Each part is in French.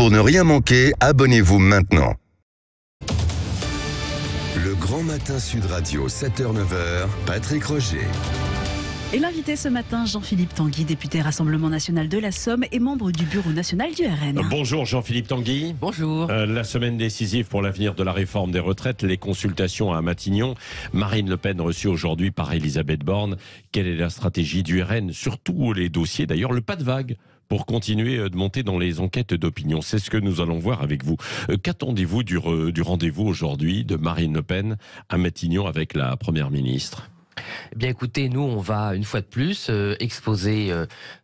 Pour ne rien manquer, abonnez-vous maintenant. Le Grand Matin Sud Radio, 7h-9h, Patrick Roger. Et l'invité ce matin, Jean-Philippe Tanguy, député Rassemblement National de la Somme et membre du Bureau National du RN. Bonjour Jean-Philippe Tanguy. Bonjour. La semaine décisive pour l'avenir de la réforme des retraites, les consultations à Matignon. Marine Le Pen reçue aujourd'hui par Elisabeth Borne. Quelle est la stratégie du RN, surtout les dossiers, d'ailleurs le pas de vague pour continuer de monter dans les enquêtes d'opinion? C'est ce que nous allons voir avec vous. Qu'attendez-vous du rendez-vous aujourd'hui de Marine Le Pen à Matignon avec la Première ministre ? Eh bien écoutez, nous on va une fois de plus exposer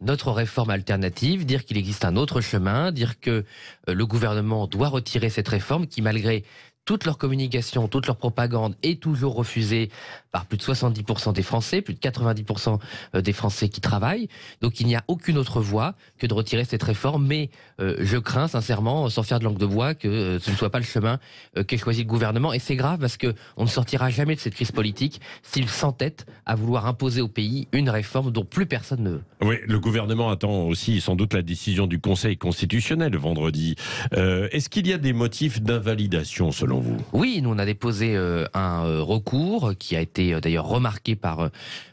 notre réforme alternative, dire qu'il existe un autre chemin, dire que le gouvernement doit retirer cette réforme qui, malgré toute leur communication, toute leur propagande, est toujours refusée par plus de 70% des Français, plus de 90% des Français qui travaillent. Donc il n'y a aucune autre voie que de retirer cette réforme. Mais je crains sincèrement, sans faire de langue de bois, que ce ne soit pas le chemin qu'ait choisi le gouvernement. Et c'est grave parce qu'on ne sortira jamais de cette crise politique s'il s'entête à vouloir imposer au pays une réforme dont plus personne ne veut. Oui, le gouvernement attend aussi sans doute la décision du Conseil constitutionnel vendredi. Est-ce qu'il y a des motifs d'invalidation selon vous ? Oui, nous on a déposé un recours qui a été d'ailleurs remarqué par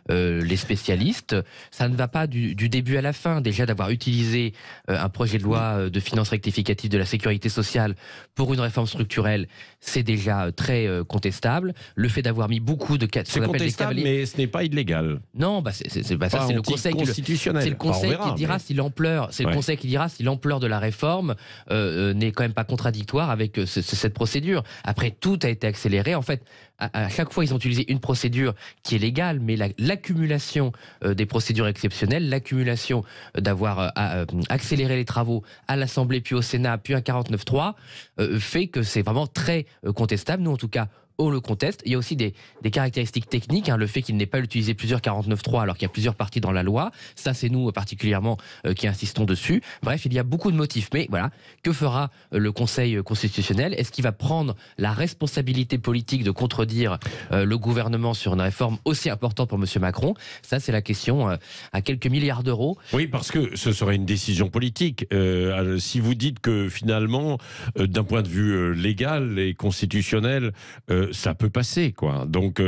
les spécialistes. Ça ne va pas du début à la fin. Déjà d'avoir utilisé un projet de loi de finances rectificative de la sécurité sociale pour une réforme structurelle, c'est déjà très contestable. Le fait d'avoir mis beaucoup de... C'est contestable, mais ce n'est pas illégal. Non, bah c'est le Conseil constitutionnel. C'est le Conseil qui dira si l'ampleur, le Conseil qui dira si l'ampleur de la réforme n'est quand même pas contradictoire avec cette procédure. Après, tout a été accéléré. En fait, à chaque fois, ils ont utilisé une procédure qui est légale, mais l'accumulation des procédures exceptionnelles, l'accumulation d'avoir accéléré les travaux à l'Assemblée, puis au Sénat, puis un 49.3, fait que c'est vraiment très contestable. Nous, en tout cas, on le conteste. Il y a aussi des caractéristiques techniques, le fait qu'il n'ait pas utilisé plusieurs 49.3 alors qu'il y a plusieurs parties dans la loi. Ça, c'est nous particulièrement qui insistons dessus. Bref, il y a beaucoup de motifs. Mais voilà, que fera le Conseil constitutionnel ? Est-ce qu'il va prendre la responsabilité politique de contredire le gouvernement sur une réforme aussi importante pour M. Macron ? Ça, c'est la question à quelques milliards d'euros. Oui, parce que ce serait une décision politique. Si vous dites que finalement, d'un point de vue légal et constitutionnel, ça peut passer, quoi. Donc,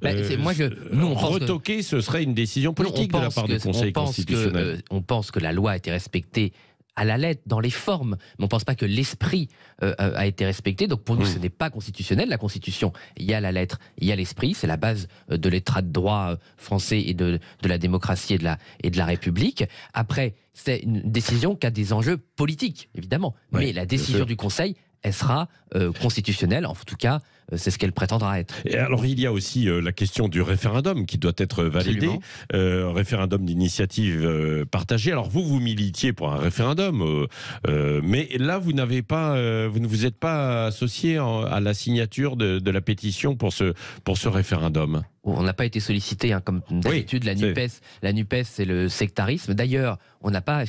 retoquer, ce serait une décision politique de la part du Conseil constitutionnel. On pense que la loi a été respectée à la lettre, dans les formes, mais on ne pense pas que l'esprit a été respecté. Donc pour nous, ce n'est pas constitutionnel. La Constitution, il y a la lettre, il y a l'esprit. C'est la base de l'état de droit français et de la démocratie et de la République. Après, c'est une décision qui a des enjeux politiques, évidemment. Oui, mais la décision du Conseil, elle sera constitutionnelle. En tout cas, c'est ce qu'elle prétendra être. Et alors, il y a aussi la question du référendum qui doit être validé. Référendum d'initiative partagée. Alors, vous militiez pour un référendum, mais là, vous ne vous êtes pas associé à la signature de la pétition pour ce référendum. On n'a pas été sollicité, comme d'habitude. La NUPES, c'est le sectarisme. D'ailleurs, on n'a pas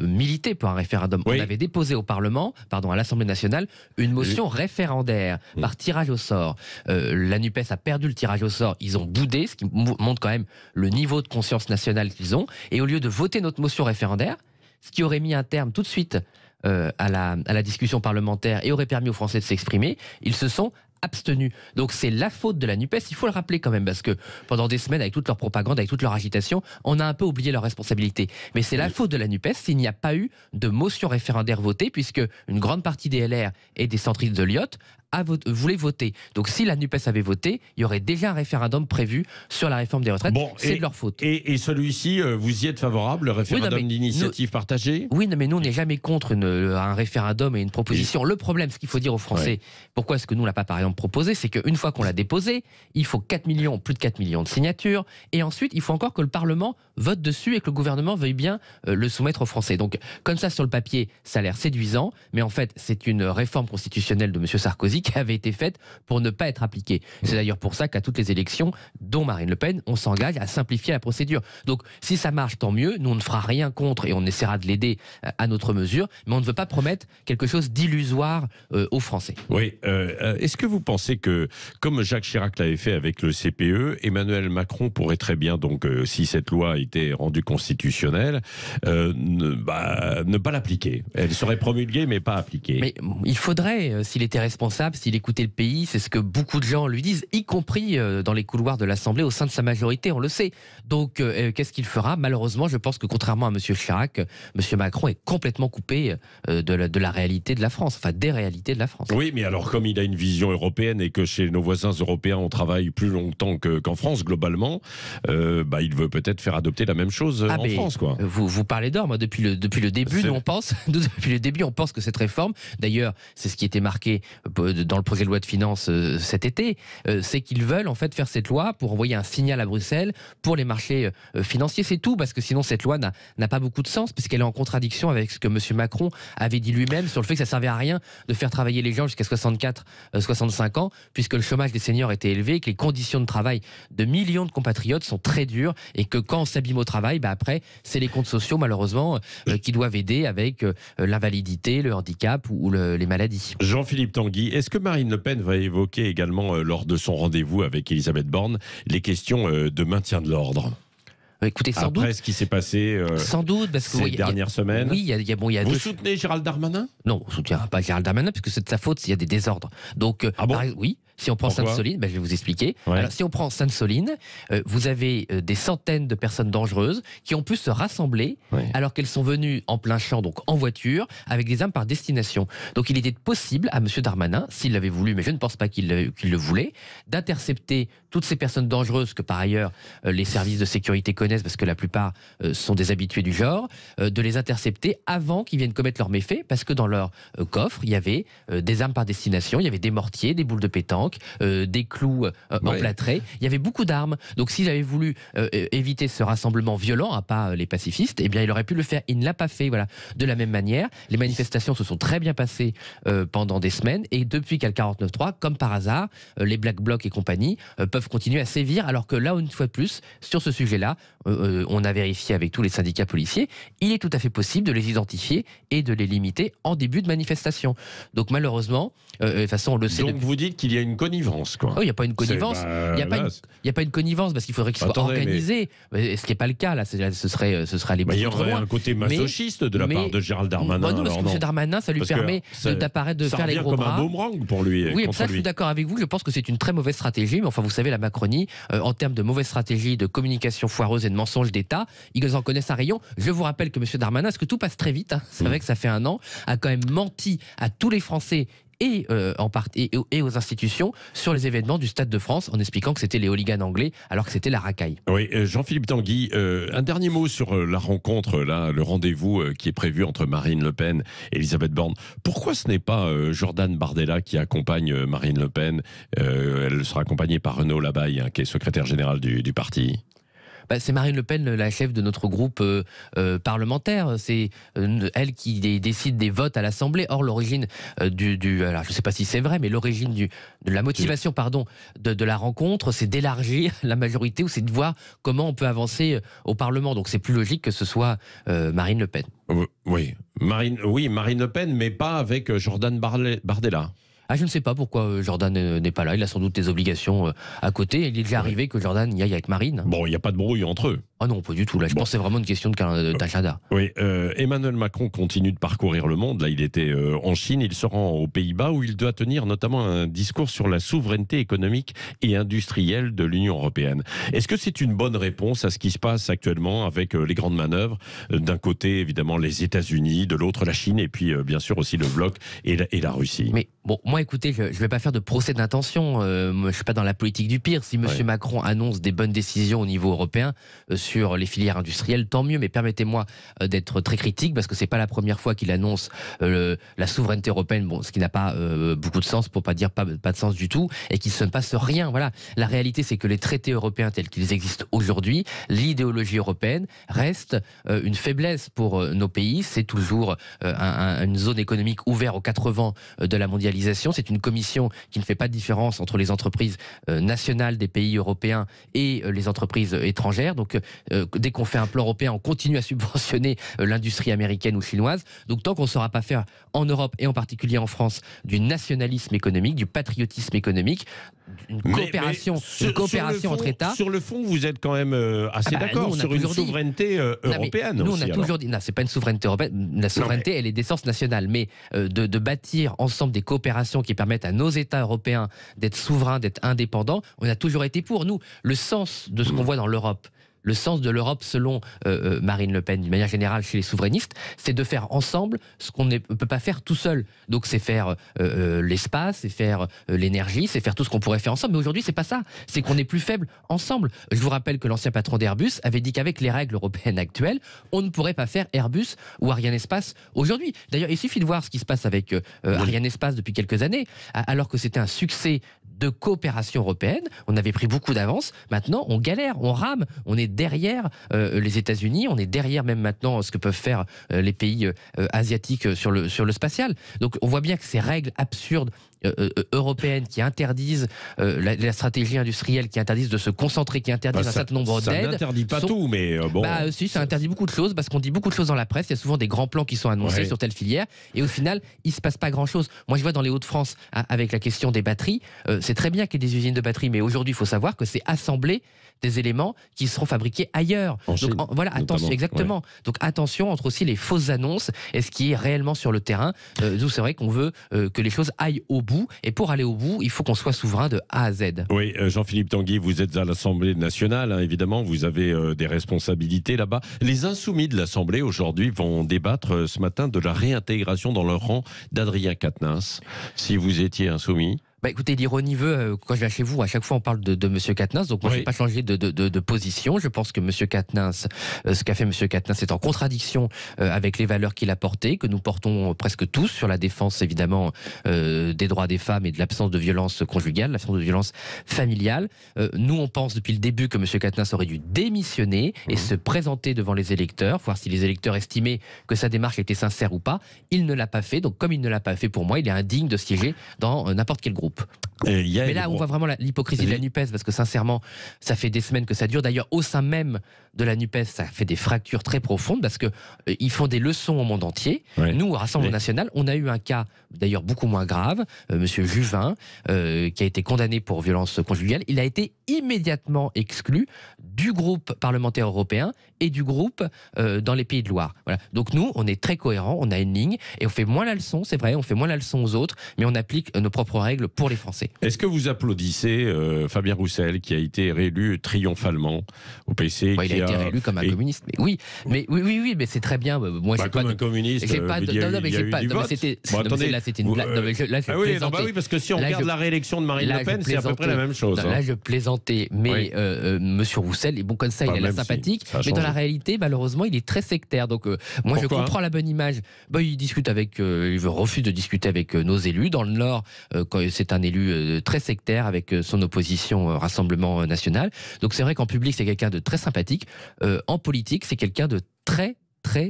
milité pour un référendum. Oui. On avait déposé au Parlement, à l'Assemblée nationale, une motion référendaire par tirage au sort. La NUPES a perdu le tirage au sort. Ils ont boudé, ce qui montre quand même le niveau de conscience nationale qu'ils ont. Et au lieu de voter notre motion référendaire, ce qui aurait mis un terme tout de suite à la discussion parlementaire et aurait permis aux Français de s'exprimer, ils se sont abstenus. Donc c'est la faute de la NUPES, il faut le rappeler quand même, parce que pendant des semaines, avec toute leur propagande, avec toute leur agitation, on a un peu oublié leur responsabilité. Mais c'est la faute de la NUPES s'il n'y a pas eu de motion référendaire votée, puisque une grande partie des LR et des centristes de Lyotte voulaient voter. Donc si la NUPES avait voté, il y aurait déjà un référendum prévu sur la réforme des retraites. C'est de leur faute. Et celui-ci, vous y êtes favorable, le référendum d'initiative partagée ? Oui, mais nous, on n'est jamais contre un référendum et une proposition. Le problème, ce qu'il faut dire aux Français, pourquoi est-ce que nous, on l'a pas, par exemple, proposé, c'est qu'une fois qu'on l'a déposé, il faut plus de 4 millions de signatures, et ensuite, il faut encore que le Parlement vote dessus et que le gouvernement veuille bien le soumettre aux Français. Donc, comme ça, sur le papier, ça a l'air séduisant, mais en fait, c'est une réforme constitutionnelle de M. Sarkozy stratégie qui avait été faite pour ne pas être appliquée. C'est d'ailleurs pour ça qu'à toutes les élections, dont Marine Le Pen, on s'engage à simplifier la procédure. Donc si ça marche, tant mieux. Nous, on ne fera rien contre et on essaiera de l'aider à notre mesure, mais on ne veut pas promettre quelque chose d'illusoire aux Français. Oui. Est-ce que vous pensez que, comme Jacques Chirac l'avait fait avec le CPE, Emmanuel Macron pourrait très bien, donc, si cette loi était rendue constitutionnelle, ne pas l'appliquer? Elle serait promulguée, mais pas appliquée. Mais il faudrait, s'il était responsable, s'il écoutait le pays, c'est ce que beaucoup de gens lui disent, y compris dans les couloirs de l'Assemblée, au sein de sa majorité, on le sait. Donc, qu'est-ce qu'il fera? Malheureusement, je pense que contrairement à M. Chirac, M. Macron est complètement coupé de la réalité de la France, enfin des réalités de la France. Oui, mais alors comme il a une vision européenne et que chez nos voisins européens, on travaille plus longtemps qu'en France, globalement, il veut peut-être faire adopter la même chose en France, quoi. Vous parlez d'or, moi, depuis le début, nous, on pense, depuis le début, on pense que cette réforme, d'ailleurs, c'est ce qui était marqué dans le projet de loi de finances cet été, c'est qu'ils veulent en fait faire cette loi pour envoyer un signal à Bruxelles pour les marchés financiers, c'est tout, parce que sinon cette loi n'a pas beaucoup de sens, puisqu'elle est en contradiction avec ce que M. Macron avait dit lui-même sur le fait que ça servait à rien de faire travailler les gens jusqu'à 65 ans, puisque le chômage des seniors était élevé, que les conditions de travail de millions de compatriotes sont très dures, et que quand on s'abîme au travail, après, c'est les comptes sociaux, malheureusement, qui doivent aider avec l'invalidité, le handicap ou les maladies. Jean-Philippe Tanguy, est-ce que Marine Le Pen va évoquer également, lors de son rendez-vous avec Elisabeth Borne, les questions de maintien de l'ordre? Écoutez, sans doute. Après ce qui s'est passé sans doute, parce que ces dernières semaines. Oui, il y a Vous soutenez Gérald Darmanin? Non, on ne soutient pas Gérald Darmanin, parce que c'est de sa faute s'il y a des désordres. Donc, oui. Si on prend Sainte-Soline, je vais vous expliquer. Ouais. Alors, si on prend Sainte-Soline, vous avez des centaines de personnes dangereuses qui ont pu se rassembler alors qu'elles sont venues en plein champ, donc en voiture, avec des armes par destination. Donc il était possible à M. Darmanin, s'il l'avait voulu, mais je ne pense pas qu'il le voulait, d'intercepter toutes ces personnes dangereuses que par ailleurs les services de sécurité connaissent, parce que la plupart sont des habitués du genre, de les intercepter avant qu'ils viennent commettre leurs méfaits, parce que dans leur coffre, il y avait des armes par destination, il y avait des mortiers, des boules de pétanque, des clous emplâtrés, il y avait beaucoup d'armes. Donc s'il avait voulu éviter ce rassemblement violent, à pas les pacifistes, eh bien il aurait pu le faire. Il ne l'a pas fait. Voilà. De la même manière, les manifestations se sont très bien passées pendant des semaines, et depuis qu'il y a le 49.3, comme par hasard, les Black Blocs et compagnie peuvent continuer à sévir, alors que là, une fois de plus, sur ce sujet-là, on a vérifié avec tous les syndicats policiers, il est tout à fait possible de les identifier et de les limiter en début de manifestation. Donc malheureusement, de toute façon, on le sait. Donc vous dites qu'il y a une connivence, quoi. Oh, il n'y a pas une connivence. Il n'y a pas une connivence, parce qu'il faudrait qu'il soit organisé. Mais ce qui n'est pas le cas, là, ce serait aller beaucoup trop loin. Il y aurait un côté masochiste de la part de Gérald Darmanin. Non, parce que M. Darmanin, ça lui permet d'apparaître, de faire les gros bras. Ça revient comme un boomerang pour lui. Oui, ça, je suis d'accord avec vous. Je pense que c'est une très mauvaise stratégie. Mais enfin, vous savez, la Macronie, en termes de mauvaise stratégie, de communication foireuse et de mensonges d'État, ils en connaissent un rayon. Je vous rappelle que M. Darmanin, parce que tout passe très vite, c'est vrai que ça fait un an, a quand même menti à tous les Français et aux institutions sur les événements du Stade de France, en expliquant que c'était les hooligans anglais alors que c'était la racaille. Oui, Jean-Philippe Tanguy, un dernier mot sur la rencontre, là, le rendez-vous qui est prévu entre Marine Le Pen et Elisabeth Borne. Pourquoi ce n'est pas Jordan Bardella qui accompagne Marine Le Pen? Elle sera accompagnée par Renaud Labaille, qui est secrétaire général du parti. C'est Marine Le Pen, la chef de notre groupe parlementaire. C'est elle qui décide des votes à l'Assemblée. Or, l'origine alors je ne sais pas si c'est vrai, mais l'origine de la motivation, de la rencontre, c'est d'élargir la majorité, ou c'est de voir comment on peut avancer au Parlement. Donc, c'est plus logique que ce soit Marine Le Pen. Oui, Marine Le Pen, mais pas avec Jordan Bardella. Je ne sais pas pourquoi Jordan n'est pas là. Il a sans doute des obligations à côté. Il est déjà arrivé que Jordan y aille avec Marine. Bon, il n'y a pas de brouille entre eux. Ah non, pas du tout. Là, je pense que c'est vraiment une question d'agenda. Oui, Emmanuel Macron continue de parcourir le monde. Là, il était en Chine, il se rend aux Pays-Bas, où il doit tenir notamment un discours sur la souveraineté économique et industrielle de l'Union européenne. Est-ce que c'est une bonne réponse à ce qui se passe actuellement avec les grandes manœuvres? D'un côté, évidemment, les États-Unis, de l'autre, la Chine, et puis bien sûr aussi le bloc et la Russie. Mais bon, moi, écoutez, je ne vais pas faire de procès d'intention. Je ne suis pas dans la politique du pire. Si M. Macron annonce des bonnes décisions au niveau européen sur les filières industrielles, tant mieux, mais permettez-moi d'être très critique, parce que c'est pas la première fois qu'il annonce la souveraineté européenne, bon, ce qui n'a pas beaucoup de sens, pour pas dire pas de sens du tout, et qu'il ne se passe rien. Voilà. La réalité, c'est que les traités européens tels qu'ils existent aujourd'hui, l'idéologie européenne reste une faiblesse pour nos pays. C'est toujours une zone économique ouverte aux 4 vents de la mondialisation. C'est une commission qui ne fait pas de différence entre les entreprises nationales des pays européens et les entreprises étrangères. Donc, dès qu'on fait un plan européen, on continue à subventionner l'industrie américaine ou chinoise. Donc, tant qu'on ne saura pas faire en Europe et en particulier en France du nationalisme économique, du patriotisme économique, une coopération entre États. Sur le fond, vous êtes quand même assez d'accord sur une souveraineté européenne. Nous, on a toujours dit, non, c'est pas une souveraineté européenne. La souveraineté, elle est d'essence nationale, mais de bâtir ensemble des coopérations qui permettent à nos États européens d'être souverains, d'être indépendants, on a toujours été pour. Nous, le sens de ce qu'on voit dans l'Europe, le sens de l'Europe, selon Marine Le Pen, d'une manière générale chez les souverainistes, c'est de faire ensemble ce qu'on ne peut pas faire tout seul. Donc c'est faire l'espace, c'est faire l'énergie, c'est faire tout ce qu'on pourrait faire ensemble. Mais aujourd'hui, c'est pas ça. C'est qu'on est plus faible ensemble. Je vous rappelle que l'ancien patron d'Airbus avait dit qu'avec les règles européennes actuelles, on ne pourrait pas faire Airbus ou Arianespace aujourd'hui. D'ailleurs, il suffit de voir ce qui se passe avec Arianespace depuis quelques années, alors que c'était un succès de coopération européenne. On avait pris beaucoup d'avance. Maintenant, on galère, on rame, on est derrière les États-Unis, on est derrière même maintenant ce que peuvent faire les pays asiatiques sur le spatial. Donc on voit bien que ces règles absurdes européennes qui interdisent la stratégie industrielle, qui interdisent de se concentrer, qui interdisent un certain nombre d'aides. Ça n'interdit pas tout, mais bon. Si, ça interdit beaucoup de choses, parce qu'on dit beaucoup de choses dans la presse. Il y a souvent des grands plans qui sont annoncés sur telle filière, et au final, il se passe pas grand-chose. Moi, je vois dans les Hauts-de-France, avec la question des batteries, c'est très bien qu'il y ait des usines de batteries, mais aujourd'hui, il faut savoir que c'est assembler des éléments qui seront fabriqués ailleurs. Donc voilà, attention, exactement. Ouais. Donc attention entre aussi les fausses annonces et ce qui est réellement sur le terrain. D'où c'est vrai qu'on veut que les choses aillent au bout. Et pour aller au bout, il faut qu'on soit souverain de A à Z. Oui, Jean-Philippe Tanguy, vous êtes à l'Assemblée nationale, hein, évidemment, vous avez des responsabilités là-bas. Les insoumis de l'Assemblée aujourd'hui vont débattre ce matin de la réintégration dans leur rang d'Adrien Quatennens. Si vous étiez insoumis. Écoutez, l'ironie veut, quand je viens chez vous, à chaque fois on parle de M. Quatennens, donc moi je n'ai pas changé de position. Je pense que M. Quatennens, ce qu'a fait M. Quatennens est en contradiction avec les valeurs qu'il a portées, que nous portons presque tous, sur la défense évidemment des droits des femmes et de l'absence de violence conjugale, l'absence de violence familiale. Nous on pense depuis le début que M. Quatennens aurait dû démissionner et se présenter devant les électeurs, voir si les électeurs estimaient que sa démarche était sincère ou pas. Il ne l'a pas fait, donc comme il ne l'a pas fait, pour moi, il est indigne de siéger dans n'importe quel groupe. Mais là, on voit vraiment l'hypocrisie de la NUPES, parce que sincèrement, ça fait des semaines que ça dure. D'ailleurs, au sein même de la NUPES, ça fait des fractures très profondes, parce qu'ils font des leçons au monde entier. Nous, au Rassemblement national, on a eu un cas, d'ailleurs beaucoup moins grave, Monsieur Juvin, qui a été condamné pour violence conjugale. Il a été immédiatement exclu du groupe parlementaire européen et du groupe dans les Pays de Loire. Voilà. Donc nous, on est très cohérents, on a une ligne, et on fait moins la leçon, c'est vrai, on fait moins la leçon aux autres, mais on applique nos propres règles pour les Français. Est-ce que vous applaudissez Fabien Roussel, qui a été réélu triomphalement au PC? Il a été réélu comme un communiste. Mais oui, mais c'est très bien. Moi, j'ai comme pas un communiste. J'ai pas. Non, mais j'ai pas. Là, c'était une blague. Là, je plaisantais. Oui, parce que si on regarde la réélection de Marine Le Pen, c'est à peu près la même chose. Là, je plaisantais, mais Monsieur Roussel est bon comme ça, il a l'air sympathique, mais dans la réalité, malheureusement, il est très sectaire. Donc, moi, je comprends la bonne image. Il discute il refuse de discuter avec nos élus. Dans le Nord, c'est un élu très sectaire avec son opposition Rassemblement national. Donc c'est vrai qu'en public, c'est quelqu'un de très sympathique. En politique, c'est quelqu'un de très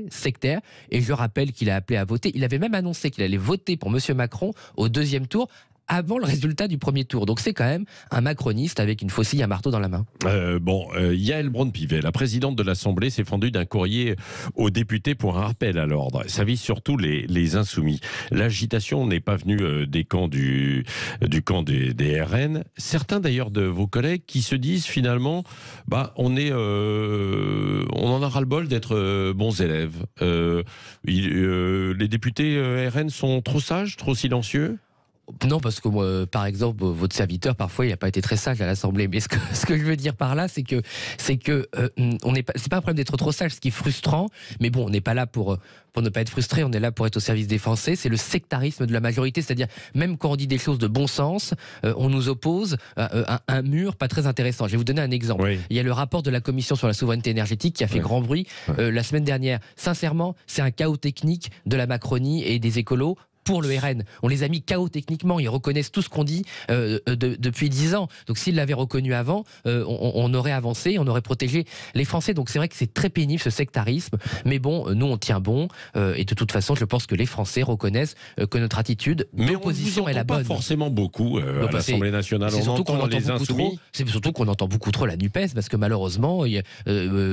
sectaire. Et je rappelle qu'il a appelé à voter. Il avait même annoncé qu'il allait voter pour M. Macron au deuxième tour, avant le résultat du premier tour. Donc c'est quand même un macroniste avec une faucille à marteau dans la main. Yaël Braun-Pivet, la présidente de l'Assemblée, s'est fendue d'un courrier aux députés pour un rappel à l'ordre. Ça vise surtout les insoumis. L'agitation n'est pas venue du camp des RN. Certains d'ailleurs de vos collègues qui se disent finalement, on en a ras-le-bol d'être bons élèves. Les députés RN sont trop sages, trop silencieux? Non, parce que moi, par exemple, votre serviteur, parfois, il n'a pas été très sage à l'Assemblée. Mais ce que je veux dire par là, c'est que on n'est pas. C'est pas un problème d'être trop sage, ce qui est frustrant. Mais bon, on n'est pas là pour ne pas être frustré. On est là pour être au service des Français. C'est le sectarisme de la majorité, c'est-à-dire même quand on dit des choses de bon sens, on nous oppose à un mur pas très intéressant. Je vais vous donner un exemple. Oui. Il y a le rapport de la Commission sur la souveraineté énergétique qui a fait grand bruit la semaine dernière. Sincèrement, c'est un chaos technique de la Macronie et des écolos pour le RN. On les a mis KO techniquement, ils reconnaissent tout ce qu'on dit depuis 10 ans. Donc s'ils l'avaient reconnu avant, on aurait avancé, on aurait protégé les Français. Donc c'est vrai que c'est très pénible ce sectarisme, mais bon, nous on tient bon, et de toute façon je pense que les Français reconnaissent que notre attitude d'opposition est la bonne. Pas forcément beaucoup à l'Assemblée nationale, on entend les insoumis. C'est surtout qu'on entend beaucoup trop la NUPES, parce que malheureusement,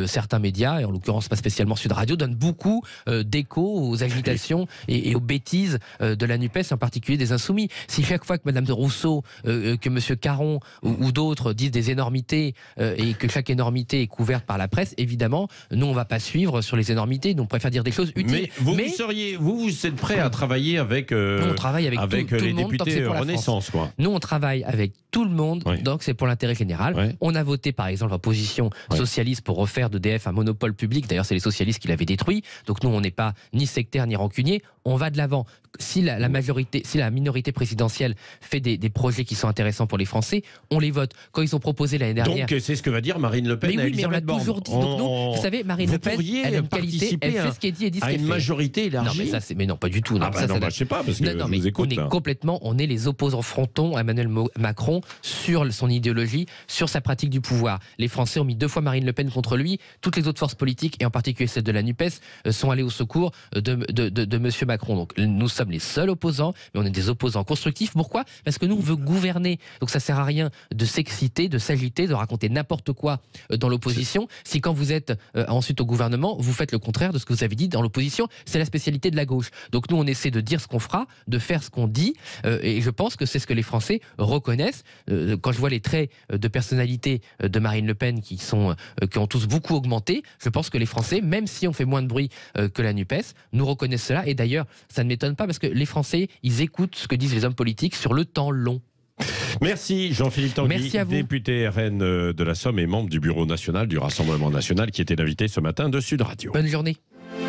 certains médias, et en l'occurrence pas spécialement Sud Radio, donnent beaucoup d'écho aux agitations et aux bêtises de la NUPES, en particulier des Insoumis. Si chaque fois que Mme de Rousseau, que M. Caron ou d'autres disent des énormités et que chaque énormité est couverte par la presse, évidemment, nous, on ne va pas suivre sur les énormités. Nous, on préfère dire des choses utiles. Mais vous êtes prêt à travailler avec, on travaille avec tout les le monde, députés Renaissance, quoi. Nous, on travaille avec tout le monde, donc c'est pour l'intérêt général. Ouais. On a voté, par exemple, en position socialiste pour refaire d'EDF un monopole public. D'ailleurs, c'est les socialistes qui l'avaient détruit. Donc nous, on n'est pas ni sectaire ni rancunier. On va de l'avant. Si la minorité présidentielle fait des projets qui sont intéressants pour les Français, on les vote. Quand ils ont proposé l'année dernière... Donc c'est ce que va dire Marine Le Pen. Mais à oui, mais on l'a Elisabeth Borne. toujours dit. Donc nous, vous savez, Marine Le Pen, elle a une qualité, elle fait ce qu'elle dit et dit ce qu'elle fait. À une majorité élargie. Non, mais non, pas du tout. Non, je sais pas, parce que non, mais écoute, on est les opposants frontons à Emmanuel Macron sur son idéologie, sur sa pratique du pouvoir. Les Français ont mis 2 fois Marine Le Pen contre lui. Toutes les autres forces politiques, et en particulier celle de la NUPES, sont allées au secours de M. Macron. Donc nous sommes les seuls opposants, mais on est des opposants constructifs. Pourquoi ? Parce que nous, on veut gouverner. Donc ça sert à rien de s'exciter, de s'agiter, de raconter n'importe quoi dans l'opposition. Si quand vous êtes ensuite au gouvernement, vous faites le contraire de ce que vous avez dit dans l'opposition, c'est la spécialité de la gauche. Donc nous, on essaie de dire ce qu'on fera, de faire ce qu'on dit, et je pense que c'est ce que les Français reconnaissent. Quand je vois les traits de personnalité de Marine Le Pen qui ont tous beaucoup augmenté, je pense que les Français, même si on fait moins de bruit que la NUPES, nous reconnaissent cela. Et d'ailleurs, ça ne m'étonne pas parce que les Français, ils écoutent ce que disent les hommes politiques sur le temps long. Merci Jean-Philippe Tanguy, Merci à vous. député RN de la Somme et membre du bureau national du Rassemblement national, qui était l'invité ce matin de Sud Radio. Bonne journée.